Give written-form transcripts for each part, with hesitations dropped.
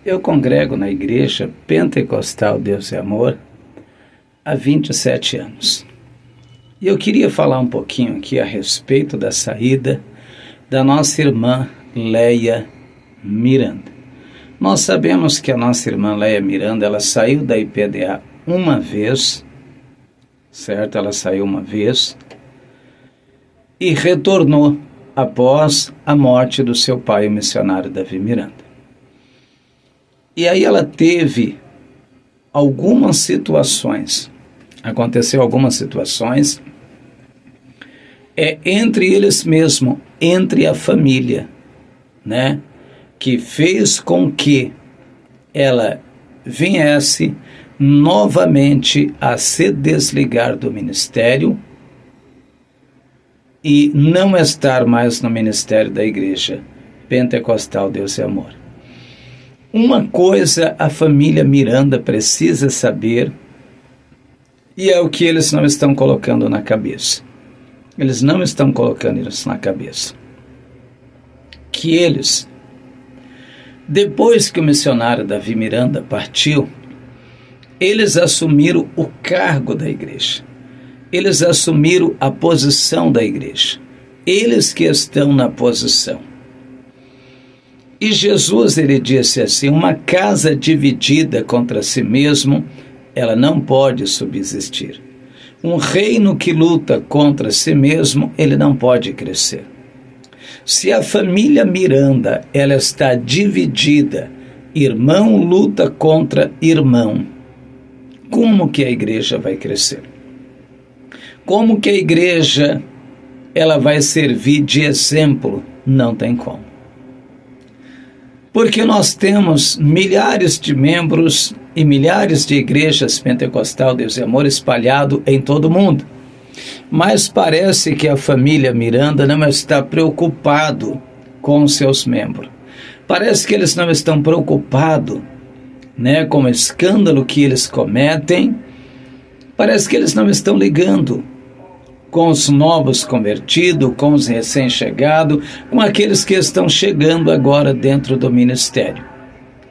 Eu congrego na Igreja Pentecostal Deus e Amor há 27 anos. E eu queria falar um pouquinho aqui a respeito da saída da nossa irmã Leia Miranda. Nós sabemos que a nossa irmã Leia Miranda, ela saiu da IPDA uma vez, certo? Ela saiu uma vez e retornou após a morte do seu pai, o missionário Davi Miranda. E aí ela teve algumas situações, aconteceu algumas situações, entre eles mesmo, entre a família, né, que fez com que ela viesse novamente a se desligar do ministério e não estar mais no ministério da Igreja Pentecostal Deus e Amor. Uma coisa a família Miranda precisa saber, e é o que eles não estão colocando na cabeça. Eles não estão colocando isso na cabeça. Que eles, depois que o missionário Davi Miranda partiu, eles assumiram o cargo da igreja. Eles assumiram a posição da igreja. Eles que estão na posição. E Jesus, ele disse assim, uma casa dividida contra si mesmo, ela não pode subsistir. Um reino que luta contra si mesmo, ele não pode crescer. Se a família Miranda, ela está dividida, irmão luta contra irmão, como que a igreja vai crescer? Como que a igreja, ela vai servir de exemplo? Não tem como. Porque nós temos milhares de membros e milhares de igrejas pentecostal Deus e Amor espalhado em todo o mundo. Mas parece que a família Miranda não está preocupado com seus membros. Parece que eles não estão preocupados, né, com o escândalo que eles cometem. Parece que eles não estão ligando com os novos convertidos, com os recém-chegados, com aqueles que estão chegando agora dentro do ministério,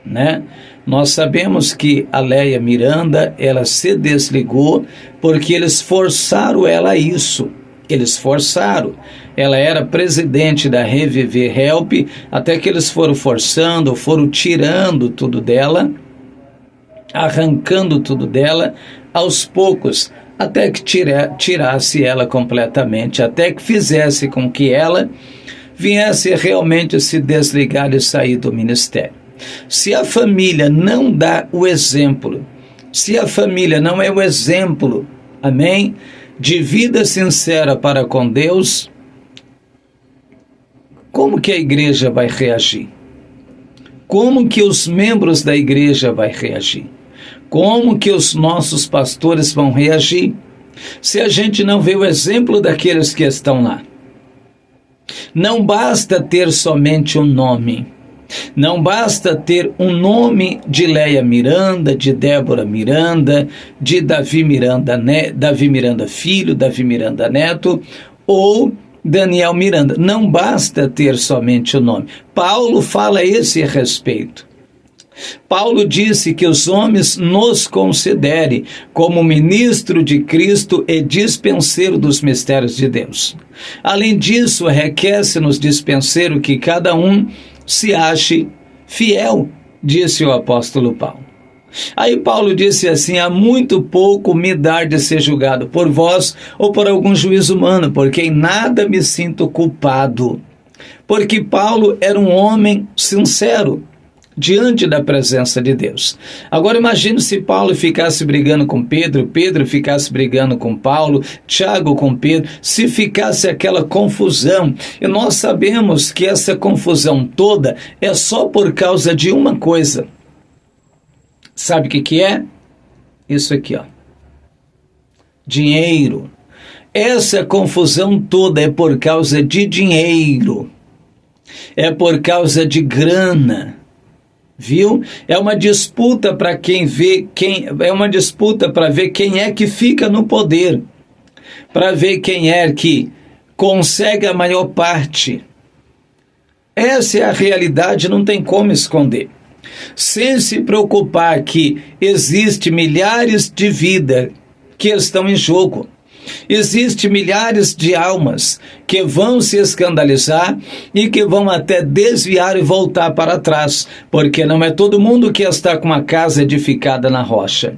né? Nós sabemos que a Leia Miranda, ela se desligou porque eles forçaram ela a isso. Eles forçaram. Ela era presidente da Reviver Help, até que eles foram forçando, foram tirando tudo dela, arrancando tudo dela, aos poucos, até que tirasse ela completamente, até que fizesse com que ela viesse realmente se desligar e sair do ministério. Se a família não dá o exemplo, se a família não é o exemplo, amém, de vida sincera para com Deus, como que a igreja vai reagir? Como que os membros da igreja vão reagir? Como que os nossos pastores vão reagir se a gente não vê o exemplo daqueles que estão lá? Não basta ter somente um nome. Não basta ter um nome de Leia Miranda, de Débora Miranda, de Davi Miranda, Davi Miranda Filho, Davi Miranda Neto ou Daniel Miranda. Não basta ter somente o nome. Paulo fala a esse respeito. Paulo disse que os homens nos considerem como ministro de Cristo e dispenseiro dos mistérios de Deus. Além disso, requer-se nos dispenseiro que cada um se ache fiel, disse o apóstolo Paulo. Aí Paulo disse assim, há muito pouco me dar de ser julgado por vós ou por algum juiz humano, porque em nada me sinto culpado. Porque Paulo era um homem sincero diante da presença de Deus. Agora imagine se Paulo ficasse brigando com Pedro, Pedro ficasse brigando com Paulo, Tiago com Pedro, se ficasse aquela confusão. E nós sabemos que essa confusão toda é só por causa de uma coisa. Sabe o que é? Isso aqui, ó. Dinheiro. Essa confusão toda é por causa de dinheiro. É por causa de grana. Viu? É uma disputa para é uma disputa para ver quem é que fica no poder, para ver quem é que consegue a maior parte. Essa é a realidade, não tem como esconder. sem se preocupar que existe milhares de vidas que estão em jogo. Existem milhares de almas que vão se escandalizar e que vão até desviar e voltar para trás, porque não é todo mundo que está com uma casa edificada na rocha.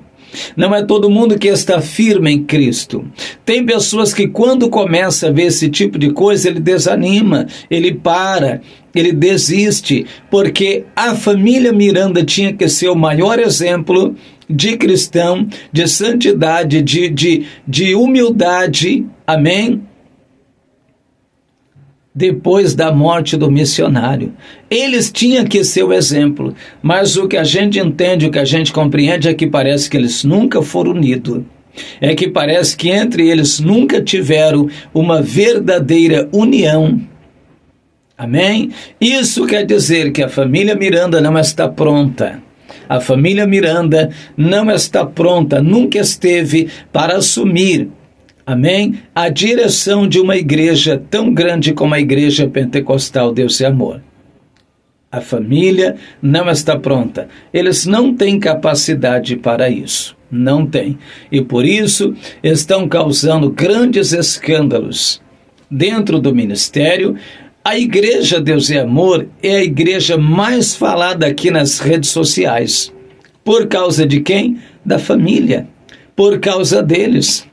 Não é todo mundo que está firme em Cristo. Tem pessoas que quando começa a ver esse tipo de coisa, ele desanima, ele para, ele desiste, porque a família Miranda tinha que ser o maior exemplo de cristão, de santidade, de humildade, amém? Depois da morte do missionário. Eles tinham que ser o exemplo, mas o que a gente entende, o que a gente compreende é que parece que eles nunca foram unidos. É que parece que entre eles nunca tiveram uma verdadeira união. Amém? Isso quer dizer que a família Miranda não está pronta. A família Miranda não está pronta, nunca esteve para assumir, amém, a direção de uma igreja tão grande como a Igreja Pentecostal Deus e Amor. A família não está pronta. Eles não têm capacidade para isso. Não têm. E por isso estão causando grandes escândalos dentro do ministério. A Igreja Deus e Amor é a igreja mais falada aqui nas redes sociais. Por causa de quem? Da família. Por causa deles.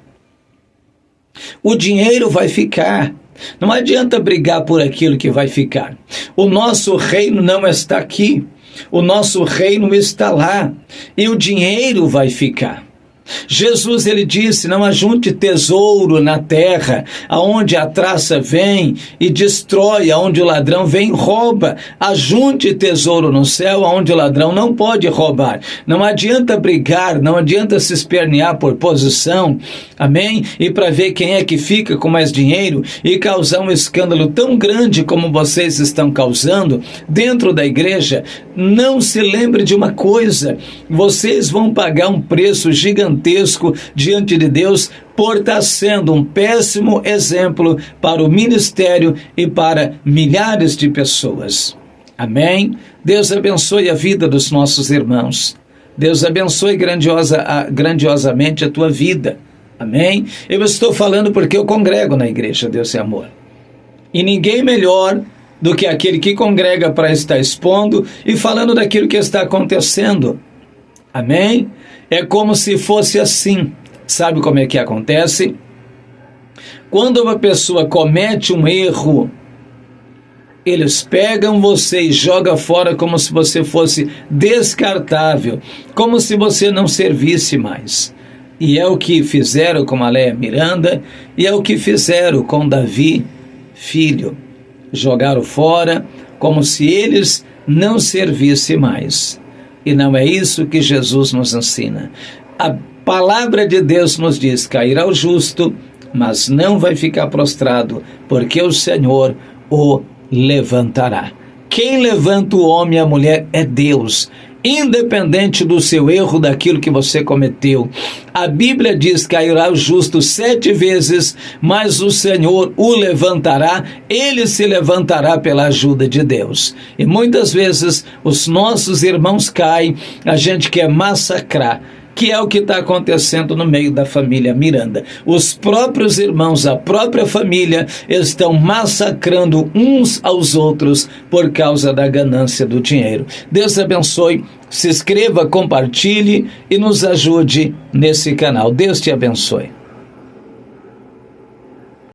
O dinheiro vai ficar. Não adianta brigar por aquilo que vai ficar. O nosso reino não está aqui. O nosso reino está lá. E o dinheiro vai ficar. Jesus, ele disse, não ajunte tesouro na terra, aonde a traça vem e destrói, aonde o ladrão vem e rouba. Ajunte tesouro no céu, aonde o ladrão não pode roubar. Não adianta brigar, não adianta se espernear por posição, amém? E para ver quem é que fica com mais dinheiro e causar um escândalo tão grande como vocês estão causando dentro da igreja. Não se lembre de uma coisa, vocês vão pagar um preço gigantesco diante de Deus por estar sendo um péssimo exemplo para o ministério e para milhares de pessoas. Amém? Deus abençoe a vida dos nossos irmãos. Deus abençoe grandiosamente a tua vida. Amém? Eu estou falando porque eu congrego na Igreja Deus e Amor. E ninguém melhor do que aquele que congrega para estar expondo e falando daquilo que está acontecendo. Amém? É como se fosse assim. Sabe como é que acontece? Quando uma pessoa comete um erro, eles pegam você e jogam fora como se você fosse descartável, como se você não servisse mais. E é o que fizeram com Maléia Miranda, e é o que fizeram com Davi, filho. Jogaram fora como se eles não servissem mais. E não é isso que Jesus nos ensina. A palavra de Deus nos diz, cairá o justo, mas não vai ficar prostrado, porque o Senhor o levantará. Quem levanta o homem e a mulher é Deus, independente do seu erro, daquilo que você cometeu. A Bíblia diz que cairá o justo 7 vezes, mas o Senhor o levantará, ele se levantará pela ajuda de Deus. E muitas vezes os nossos irmãos caem, a gente quer massacrar, que é o que está acontecendo no meio da família Miranda. Os próprios irmãos, a própria família, estão massacrando uns aos outros por causa da ganância do dinheiro. Deus abençoe, se inscreva, compartilhe e nos ajude nesse canal. Deus te abençoe.